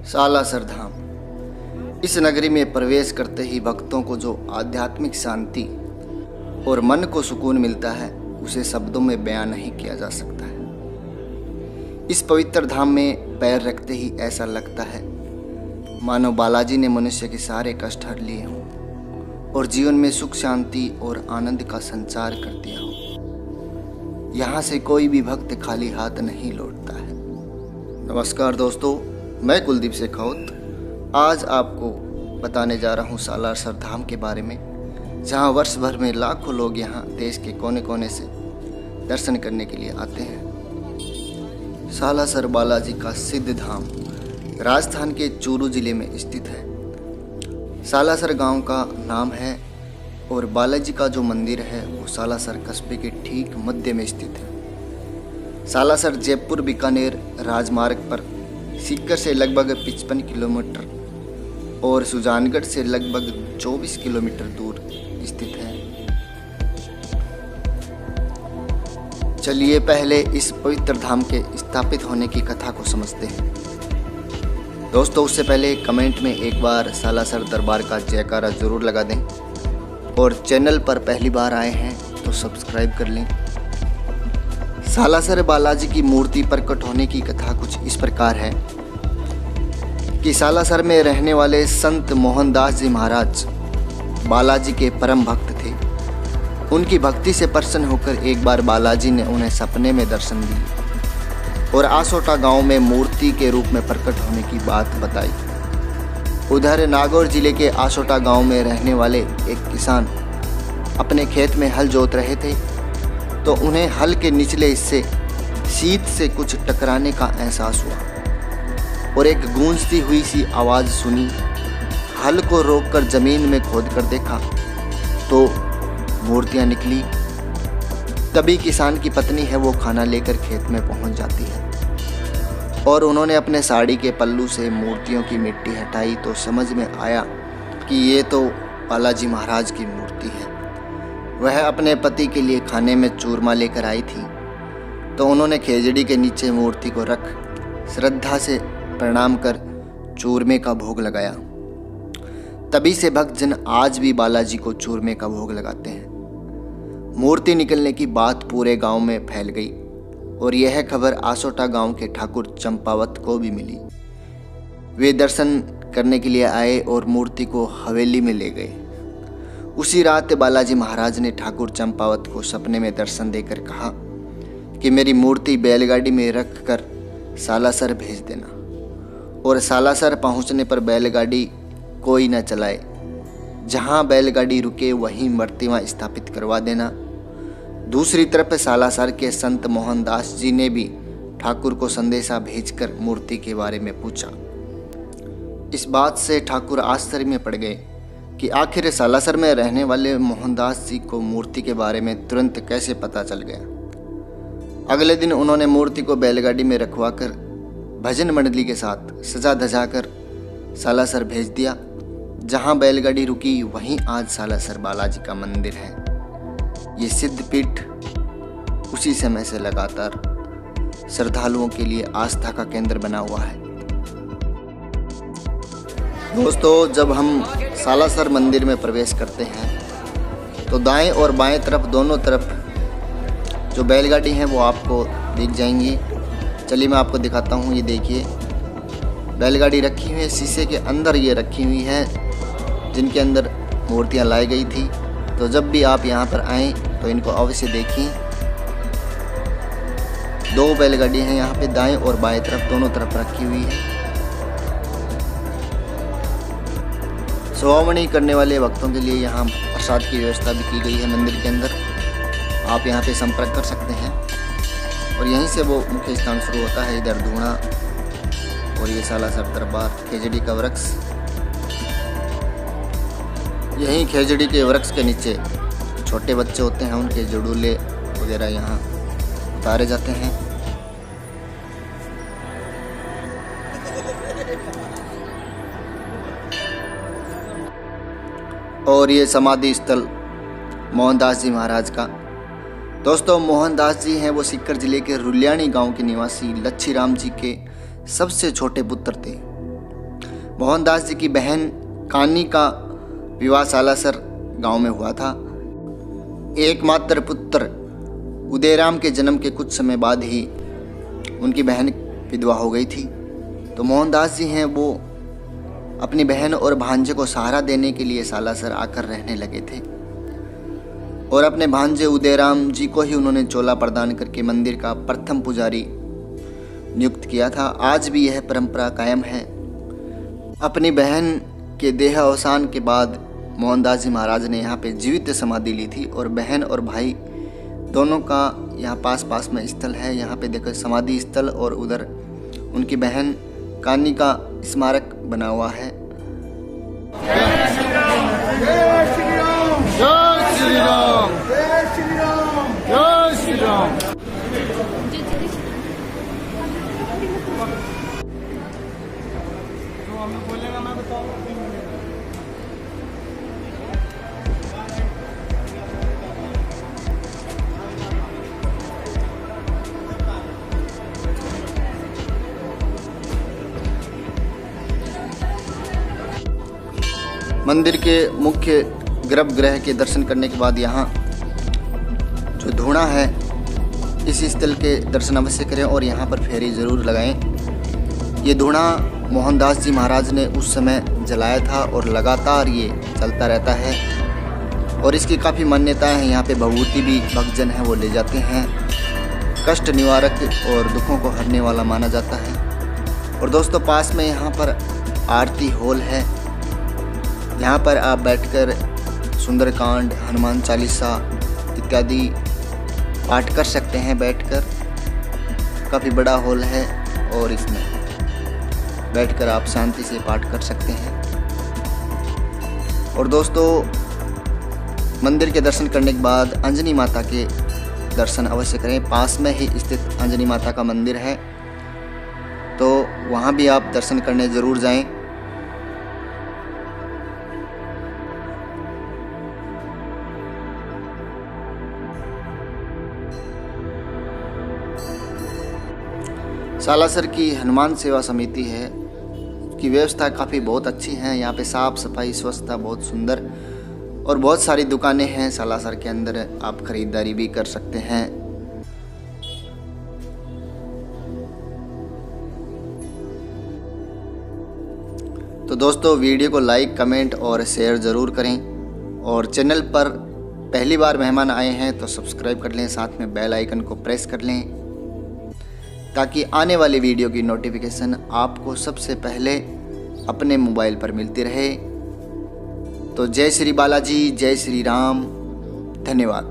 सालासर धाम। इस नगरी में प्रवेश करते ही भक्तों को जो आध्यात्मिक शांति और मन को सुकून मिलता है उसे शब्दों में बयान नहीं किया जा सकता है। इस पवित्र धाम में पैर रखते ही ऐसा लगता है मानो बालाजी ने मनुष्य के सारे कष्ट हर लिए हों और जीवन में सुख शांति और आनंद का संचार कर दिया हो। यहाँ से कोई भी भक्त खाली हाथ नहीं लौटता है। नमस्कार दोस्तों, मैं कुलदीप शेखावत आज आपको बताने जा रहा हूँ सालासर धाम के बारे में, जहाँ वर्ष भर में लाखों लोग यहाँ देश के कोने कोने से दर्शन करने के लिए आते हैं। सालासर बालाजी का सिद्ध धाम राजस्थान के चूरू जिले में स्थित है। सालासर गांव का नाम है और बालाजी का जो मंदिर है वो सालासर कस्बे के ठीक मध्य में स्थित है। सालासर जयपुर बीकानेर राजमार्ग पर सीकर से लगभग 55 किलोमीटर और सुजानगढ़ से लगभग 24 किलोमीटर दूर स्थित है। चलिए पहले इस पवित्र धाम के स्थापित होने की कथा को समझते हैं। दोस्तों, उससे पहले कमेंट में एक बार सालासर दरबार का जयकारा जरूर लगा दें और चैनल पर पहली बार आए हैं तो सब्सक्राइब कर लें। सालासर बालाजी की मूर्ति प्रकट होने की कथा कुछ इस प्रकार है कि सालासर में रहने वाले संत मोहनदास जी महाराज बालाजी के परम भक्त थे। उनकी भक्ति से प्रसन्न होकर एक बार बालाजी ने उन्हें सपने में दर्शन दिए और आसोटा गांव में मूर्ति के रूप में प्रकट होने की बात बताई। उधर नागौर जिले के आसोटा गांव में रहने वाले एक किसान अपने खेत में हल जोत रहे थे तो उन्हें हल के निचले हिस्से शीत से कुछ टकराने का एहसास हुआ और एक गूंजती हुई सी आवाज़ सुनी। हल को रोककर जमीन में खोद कर देखा तो मूर्तियां निकली। तभी किसान की पत्नी है वो खाना लेकर खेत में पहुंच जाती है और उन्होंने अपने साड़ी के पल्लू से मूर्तियों की मिट्टी हटाई तो समझ में आया कि ये तो बालाजी महाराज की मूर्ति है। वह अपने पति के लिए खाने में चूरमा लेकर आई थी तो उन्होंने खेजड़ी के नीचे मूर्ति को रख श्रद्धा से प्रणाम कर चूरमे का भोग लगाया। तभी से भक्तजन आज भी बालाजी को चूरमे का भोग लगाते हैं। मूर्ति निकलने की बात पूरे गांव में फैल गई और यह खबर आसोटा गांव के ठाकुर चंपावत को भी मिली। वे दर्शन करने के लिए आए और मूर्ति को हवेली में ले गए। उसी रात बालाजी महाराज ने ठाकुर चंपावत को सपने में दर्शन देकर कहा कि मेरी मूर्ति बैलगाड़ी में रख कर सालासर भेज देना और सालासर पहुंचने पर बैलगाड़ी कोई न चलाए। जहां बैलगाड़ी रुके वहीं मूर्तियां स्थापित करवा देना। दूसरी तरफ सालासर के संत मोहनदास जी ने भी ठाकुर को संदेशा भेजकर मूर्ति के बारे में पूछा। इस बात से ठाकुर आश्चर्य में पड़ गए कि आखिर सालासर में रहने वाले मोहनदास जी को मूर्ति के बारे में तुरंत कैसे पता चल गया। अगले दिन उन्होंने मूर्ति को बैलगाड़ी में रखवाकर भजन मंडली के साथ सजा धजा कर सालासर भेज दिया। जहां बैलगाड़ी रुकी वहीं आज सालासर बालाजी का मंदिर है। ये सिद्ध पीठ उसी समय से लगातार श्रद्धालुओं के लिए आस्था का केंद्र बना हुआ है। दोस्तों, जब हम सालासर मंदिर में प्रवेश करते हैं तो दाएं और बाएं तरफ दोनों तरफ जो बैलगाड़ी हैं वो आपको दिख जाएंगी। चलिए मैं आपको दिखाता हूँ। ये देखिए बैलगाड़ी रखी हुई है, शीशे के अंदर ये रखी हुई है जिनके अंदर मूर्तियाँ लाई गई थी। तो जब भी आप यहाँ पर आएँ तो इनको अवश्य देखिए। दो बैलगाड़ी हैं यहाँ पे, दाएं और बाएं तरफ दोनों तरफ रखी हुई है। सेवावनी करने वाले भक्तों के लिए यहाँ प्रसाद की व्यवस्था भी की गई है मंदिर के अंदर। आप यहाँ पे संपर्क कर सकते हैं और यहीं से वो मुख्य स्थान शुरू होता है। इधर धूणा और ये सालासर दरबार, खेजड़ी का वृक्ष। यहीं खेजड़ी के वृक्ष के नीचे छोटे बच्चे होते हैं, उनके जड़ूले वगैरह यहाँ उतारे जाते हैं। और ये समाधि स्थल मोहनदास जी महाराज का। दोस्तों, मोहनदास जी हैं वो सीकर जिले के रुल्याणी गांव के निवासी लच्छी राम जी के सबसे छोटे पुत्र थे। मोहनदास जी की बहन कानी का विवाह सालासर गांव में हुआ था। एकमात्र पुत्र उदयराम के जन्म के कुछ समय बाद ही उनकी बहन विधवा हो गई थी। तो मोहनदास जी हैं वो अपनी बहन और भांजे को सहारा देने के लिए सालासर आकर रहने लगे थे और अपने भांजे उदयराम जी को ही उन्होंने चोला प्रदान करके मंदिर का प्रथम पुजारी नियुक्त किया था। आज भी यह परंपरा कायम है। अपनी बहन के देहावसान के बाद मोहनदास जी महाराज ने यहाँ पे जीवित समाधि ली थी और बहन और भाई दोनों का यहाँ पास में स्थल है। यहाँ पे देखो समाधि स्थल और उधर उनकी बहन कानी का स्मारक बना हुआ है। जय श्री राम, जय श्री राम, जय श्री राम, जय श्री राम, जय श्री राम। जो हमें बोलेगा मैं बताऊंगा। मंदिर के मुख्य गर्भगृह के दर्शन करने के बाद यहाँ जो धूणा है इस स्थल के दर्शन अवश्य करें और यहाँ पर फेरी ज़रूर लगाएं। ये धूणा मोहनदास जी महाराज ने उस समय जलाया था और लगातार ये चलता रहता है और इसकी काफ़ी मान्यताएं हैं। यहाँ पे भभूति भी भक्तजन है वो ले जाते हैं। कष्ट निवारक और दुखों को हरने वाला माना जाता है। और दोस्तों पास में यहाँ पर आरती हॉल है। यहाँ पर आप बैठकर सुंदरकांड, हनुमान चालीसा इत्यादि पाठ कर सकते हैं बैठकर। काफ़ी बड़ा हॉल है और इसमें बैठकर आप शांति से पाठ कर सकते हैं। और दोस्तों मंदिर के दर्शन करने के बाद अंजनी माता के दर्शन अवश्य करें। पास में ही स्थित अंजनी माता का मंदिर है तो वहाँ भी आप दर्शन करने ज़रूर जाएं। सालासर की हनुमान सेवा समिति है की व्यवस्था काफ़ी बहुत अच्छी है। यहाँ पे साफ़ सफाई स्वच्छता बहुत सुंदर और बहुत सारी दुकानें हैं सालासर के अंदर। आप खरीदारी भी कर सकते हैं। तो दोस्तों वीडियो को लाइक, कमेंट और शेयर ज़रूर करें और चैनल पर पहली बार मेहमान आए हैं तो सब्सक्राइब कर लें, साथ में बेल आइकन को प्रेस कर लें ताकि आने वाली वीडियो की नोटिफिकेशन आपको सबसे पहले अपने मोबाइल पर मिलती रहे। तो जय श्री बालाजी, जय श्री राम, धन्यवाद।